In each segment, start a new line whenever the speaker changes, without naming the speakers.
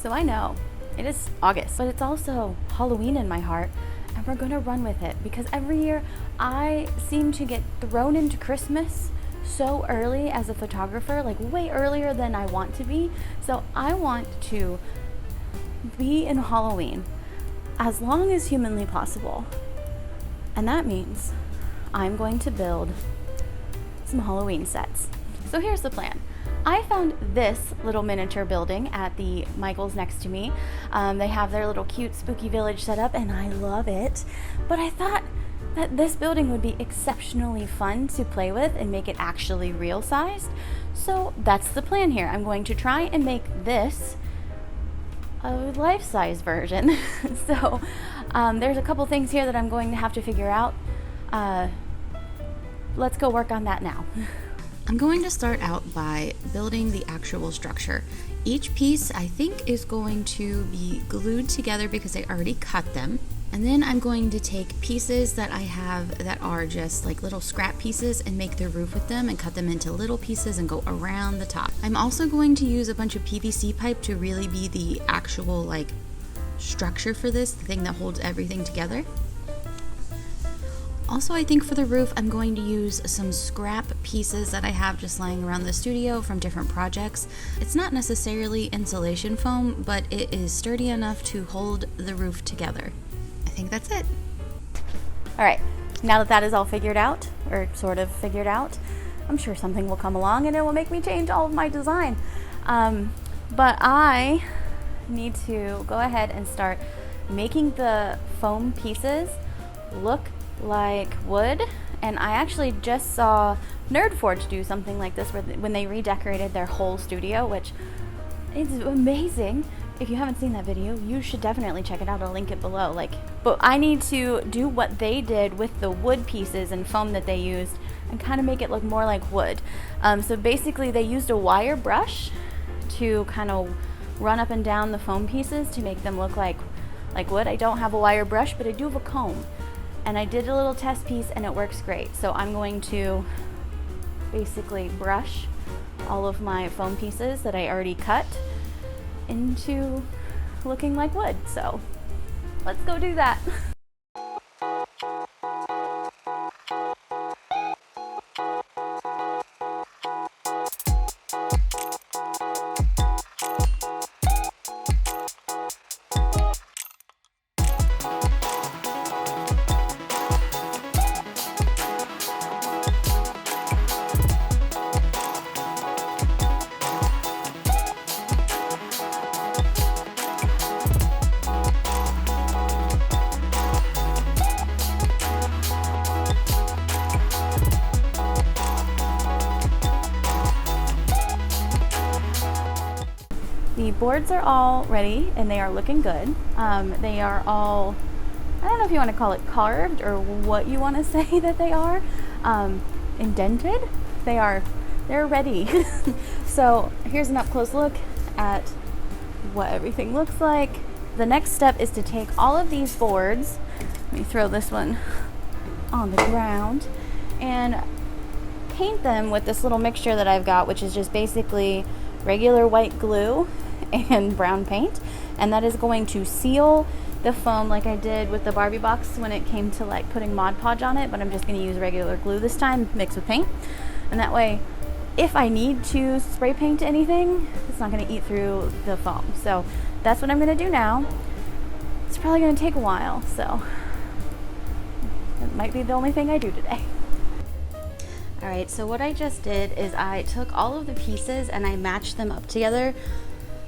So I know it is August, but it's also Halloween in my heart, and we're gonna run with it because every year I seem to get thrown into Christmas so early as a photographer, like way earlier than I want to be. So I want to be in Halloween as long as humanly possible. And that means I'm going to build some Halloween sets. So here's the plan. I found this little miniature building at the Michael's next to me. They have their little cute spooky village set up and I love it. But I thought that this building would be exceptionally fun to play with and make it actually real sized. So that's the plan here. I'm going to try and make this a life-size version. So there's a couple things here that I'm going to have to figure out. Let's go work on that now.
I'm going to start out by building the actual structure. Each piece I think is going to be glued together because I already cut them. And then I'm going to take pieces that I have that are just like little scrap pieces and make the roof with them and cut them into little pieces and go around the top. I'm also going to use a bunch of PVC pipe to really be the actual like structure for this, the thing that holds everything together. Also, I think for the roof, I'm going to use some scrap pieces that I have just lying around the studio from different projects. It's not necessarily insulation foam, but it is sturdy enough to hold the roof together. I think that's it.
All right, now that that is all figured out, or sort of figured out, I'm sure something will come along and it will make me change all of my design. But I need to go ahead and start making the foam pieces look like wood. And I actually just saw Nerdforge do something like this when they redecorated their whole studio, which is amazing. If you haven't seen that video, you should definitely check it out. I'll link it below. But I need to do what they did with the wood pieces and foam that they used and kind of make it look more like wood. So basically they used a wire brush to kind of run up and down the foam pieces to make them look like wood. I don't have a wire brush, but I do have a comb. And I did a little test piece and it works great. So I'm going to basically brush all of my foam pieces that I already cut into looking like wood. So let's go do that. The boards are all ready and they are looking good. They are all, I don't know if you want to call it carved or what you want to say that they are, indented. They're ready. So here's an up close look at what everything looks like. The next step is to take all of these boards, let me throw this one on the ground, and paint them with this little mixture that I've got, which is just basically regular white glue and brown paint, and that is going to seal the foam like I did with the Barbie box when it came to like putting Mod Podge on it, but I'm just going to use regular glue this time mixed with paint, and that way if I need to spray paint anything, it's not going to eat through the foam. So that's what I'm going to do now. It's probably going to take a while, so it might be the only thing I do today. Alright, so what I just did is I took all of the pieces and I matched them up together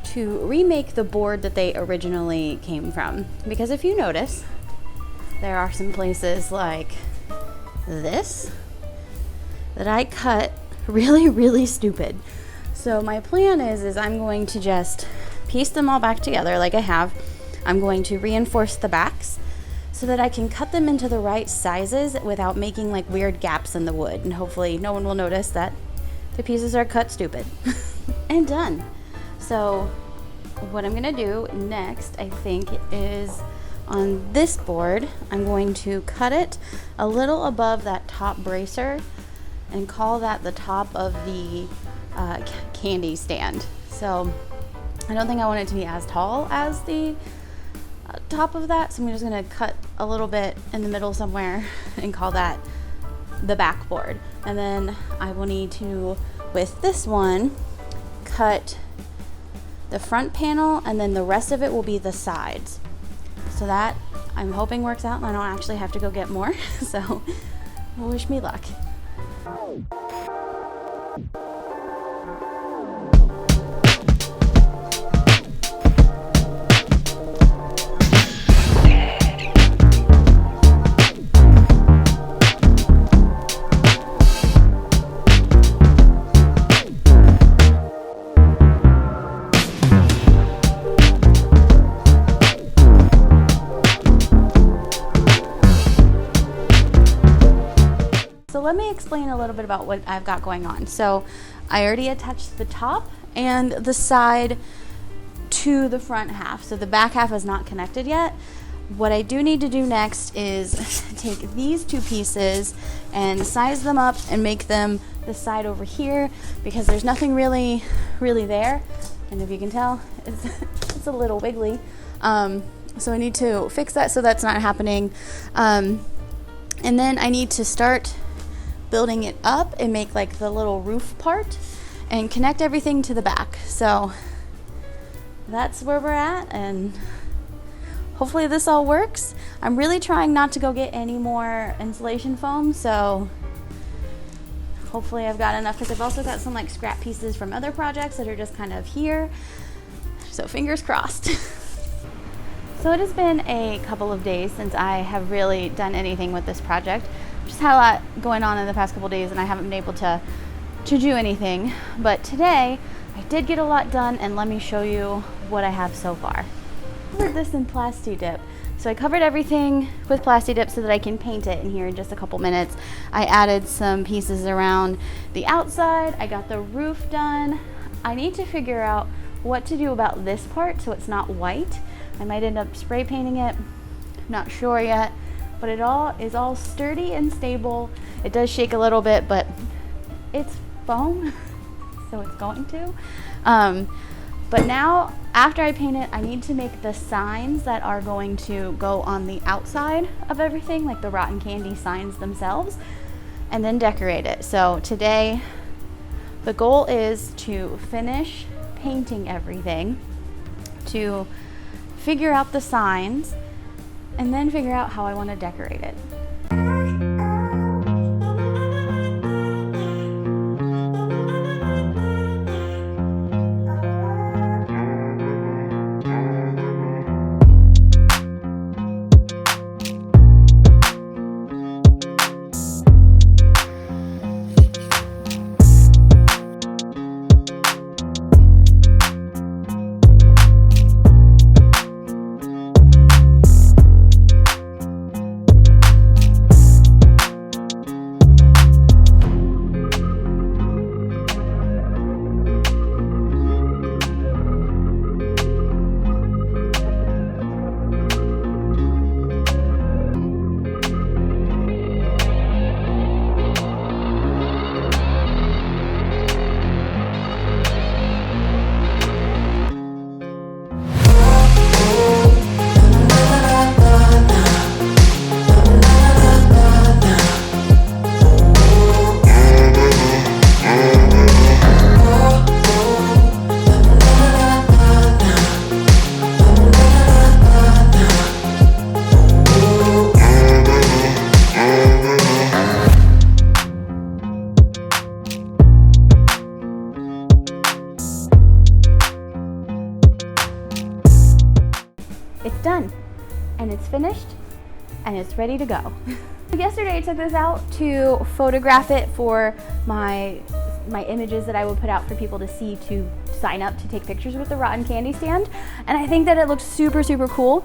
to remake the board that they originally came from. Because if you notice, there are some places like this that I cut really stupid. So my plan is I'm going to just piece them all back together like I have. I'm going to reinforce the backs so that I can cut them into the right sizes without making like weird gaps in the wood, and hopefully no one will notice that the pieces are cut stupid. And done. So what I'm gonna do next, I think, is on this board, I'm going to cut it a little above that top bracer and call that the top of the candy stand. So I don't think I want it to be as tall as the top of that, so I'm just gonna cut a little bit in the middle somewhere and call that the backboard. And then I will need to, with this one, cut the front panel, and then the rest of it will be the sides. So that I'm hoping works out and I don't actually have to go get more. So wish me luck. So let me explain a little bit about what I've got going on. So I already attached the top and the side to the front half. So the back half is not connected yet. What I do need to do next is take these two pieces and size them up and make them the side over here, because there's nothing really there. And if you can tell, it's a little wiggly. So I need to fix that so that's not happening. And then I need to start building it up and make like the little roof part and connect everything to the back. So that's where we're at, and hopefully this all works. I'm really trying not to go get any more insulation foam, so hopefully I've got enough, because I've also got some like scrap pieces from other projects that are just kind of here. So fingers crossed. So it has been a couple of days since I have really done anything with this project. Just had a lot going on in the past couple of days and I haven't been able to do anything. But today I did get a lot done, and let me show you what I have so far. I covered this in Plasti Dip. So I covered everything with Plasti Dip so that I can paint it in here in just a couple minutes. I added some pieces around the outside. I got the roof done. I need to figure out what to do about this part so it's not white. I might end up spray painting it, not sure yet, but it all is all sturdy and stable. It does shake a little bit, but it's foam, so it's going to. But now, after I paint it, I need to make the signs that are going to go on the outside of everything, like the rotten candy signs themselves, and then decorate it. So today, the goal is to finish painting everything, to figure out the signs, and then figure out how I want to decorate it. It's done, and it's finished, and it's ready to go. Yesterday I took this out to photograph it for my images that I would put out for people to see, to sign up to take pictures with the rotten candy stand, and I think that it looks super, super cool.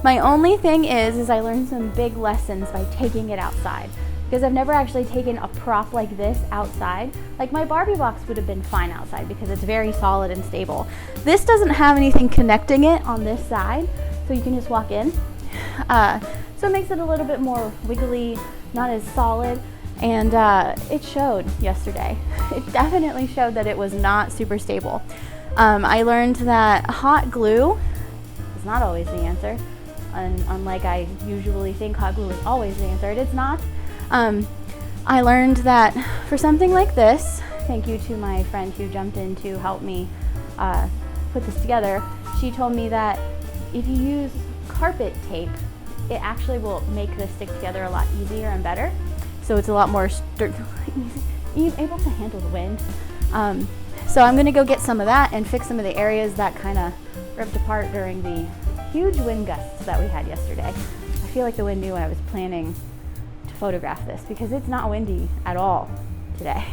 My only thing is I learned some big lessons by taking it outside, because I've never actually taken a prop like this outside. Like my Barbie box would have been fine outside because it's very solid and stable. This doesn't have anything connecting it on this side, so you can just walk in. So it makes it a little bit more wiggly, not as solid, and it showed yesterday. It definitely showed that it was not super stable. I learned that hot glue is not always the answer. And unlike I usually think hot glue is always the answer, it's not. I learned that for something like this, thank you to my friend who jumped in to help me put this together, she told me that if you use carpet tape, it actually will make this stick together a lot easier and better. So it's a lot more able to handle the wind. So I'm gonna go get some of that and fix some of the areas that kind of ripped apart during the huge wind gusts that we had yesterday. I feel like the wind knew I was planning to photograph this because it's not windy at all today.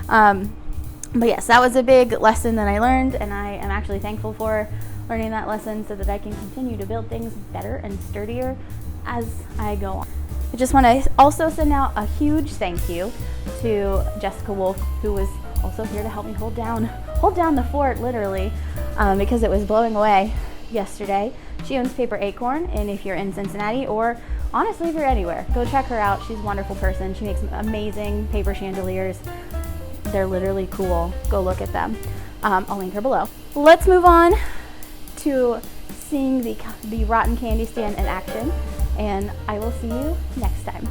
But yes, that was a big lesson that I learned, and I am actually thankful for learning that lesson so that I can continue to build things better and sturdier as I go on. I just want to also send out a huge thank you to Jessica Wolf, who was also here to help me hold down the fort literally because it was blowing away yesterday. She owns Paper Acorn, and if you're in Cincinnati, or honestly if you're anywhere, go check her out. She's a wonderful person. She makes amazing paper chandeliers. They're literally cool. Go look at them. I'll link her below. Let's move on to seeing the rotten candy stand in action, and I will see you next time.